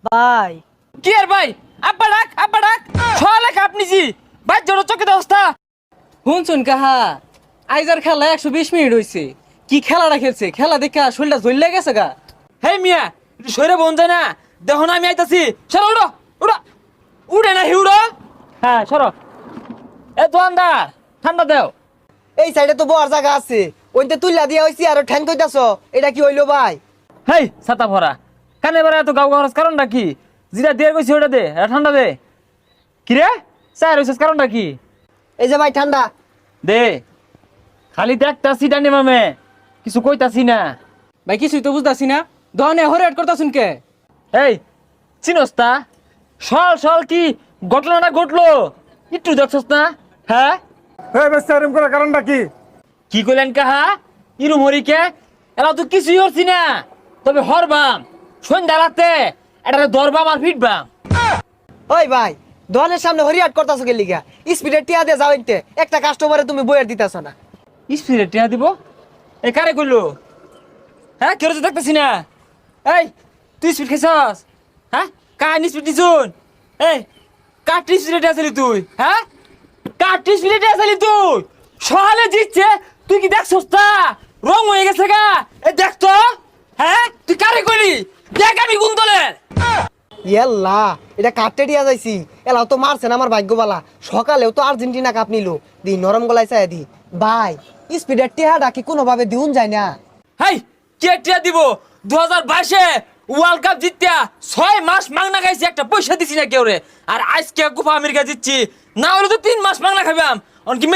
ভাই কি আর ভাই আব্বা ডাক ছলে কাপ নিছি ভাই জোর চোখে অবস্থা শুনছুন কাহা আইজার খেলা 120 মিনিট হইছে। কি খেলাটা খেলছে, খেলা দেখা শরীরটা জ্বললে গেছে গা। হে মিয়া একটু সরে বোন যায় না, দেখো না আমি আইতাছি। সরো উড়ো উড়ো, উড়ে না হিউড়ো। হ্যাঁ সরো। এ দোয়ানদার ঠান্ডা দেও। এই সাইডে তো বড় জায়গা আছে, ওইতে তুইলা দিয়া হইছি আর ঠ্যাং কইতাছ, এটা কি হইলো ভাই? হেই ছাতা ভরা কানে বেড়া এত গাও গাওয়ার কারণটা কি? যেটা দিয়ে কইছি ওটা দে, এটা ঠান্ডা দে। কি রে চাই রইছিস কারণটা কি? এই যে ভাই ঠান্ডা। দে। খালি দেখতাছি ডানি মামে, কিছু কইতাছি না। ভাই কিছুই তো বুঝতাছি না, দহনে হরেট করতাছুন কে? এই চিনস্তা সল কি ঘটনাটা ঘটলো একটু দেখছস না? হ্যাঁ এই বেশ এরকম করার কারণটা কি? কি কইলেন কাহা ইরুম হরিকে? এরা তো কিছুই হরছি না, তবে হরবাম সন্ধ্যা রাতে এটা দরবাম আর ফিটবাম। ওই ভাই দোকানের সামনে হরিয়াট করতাছ কে লিগা? স্পিডে টিয়া দিয়ে যাও ইনতে, একটা কাস্টমারে তুমি বইয়ের দিতাছ না। স্পিডে টিয়া দিব? এ কারে কইলো? হ্যাঁ কেউ তো দেখতেছি না। এই তুই স্পিড খাইছস? হ্যাঁ কাহিনী স্পিড দিছুন? এই কাটি স্পিডে আসলি তুই? হ্যাঁ কাটি স্পিডে আসলি তুই? সহালে জিতছে তুই কি দেখছস তা? রং হয়ে গেছে গা, এ দেখ তো। হ্যাঁ তুই কারে কইলি? দেখ আমি কোন দলের। ইয়াল্লা, এটা কাটতে দিয়া যাইছি, এলাও তো মারছেন আমার ভাগ্যবালা। সকালেও তো আর্জেন্টিনা কাপ নিল, দি নরম গলায় চাই দি। ভাই স্পিডের টিয়াটা কি কোনোভাবে দিউন যায় না? হাই কে টিয়া দিব? 2022-এ ওয়ার্ল্ড কাপ জিতিয়া 6 মাস মাংনা খাইছি, একটা পয়সা দিছি না কেউ রে। আর আজকে কোপা আমেরিকা জিতছি, না হলে তো 3 মাস মাংনা খাইবাম। অনকি